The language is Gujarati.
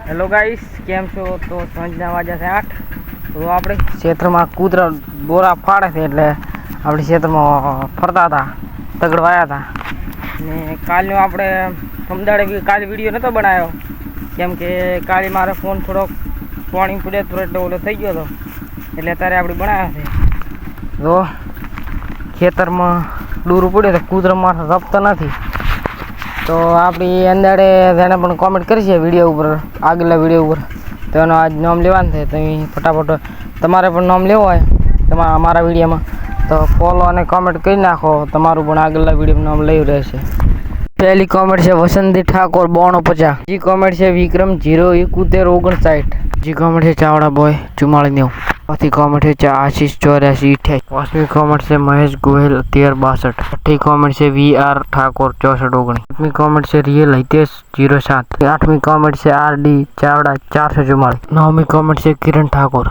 હેલો ગાઈસ, કેમ છો? તો સાંજના વાગ્યા છે 8. તો આપણે ક્ષેત્રમાં કૂતરા દોરા ફાડે છે એટલે આપણે ક્ષેત્રમાં ફરતા હતા, તગડવાયા હતા. ને કાલનો આપણે સમજાડે કાલે વિડીયો નહોતો બનાવ્યો કેમ કે કાલે મારો ફોન થોડોક પાણી પડે એટલે ઓલો થઈ ગયો હતો, એટલે અત્યારે આપણે બનાવ્યા છે. તો ખેતરમાં દૂર પડ્યો તો કૂતરા મારે રપતા નથી, તો આપણી અંદાડે તેને પણ કોમેન્ટ કરી છે વિડીયો ઉપર, આગળના વિડીયો ઉપર. તો એનો આજ નામ લેવાનું છે, તો ફટાફટ તમારે પણ નામ લેવો હોય તમારા અમારા વિડીયોમાં તો ફોલો અને કોમેન્ટ કરી નાખો, તમારું પણ આગળના વિડીયોમાં નામ લઈ રહેશે. પહેલી કોમેન્ટ છે વસંતી ઠાકોર 9250. બીજી કોમેન્ટ છે વિક્રમ 07159. બીજી કોમેન્ટ છે ચાવડા બોય 4490. ચોથી કોમેન્ટ છે આશીષ 8488. પાંચમી કોમેન્ટ છે મહેશ ગોહિલ 1362. છઠ્ઠી કોમેન્ટ છે VR ઠાકોર 6419. સાતમી કોમેન્ટ છે રિયલ હિતેશ 07. આઠમી કોમેન્ટ છે RD ચાવડા 444. નવમી કોમેન્ટ છે કિરણ ઠાકોર.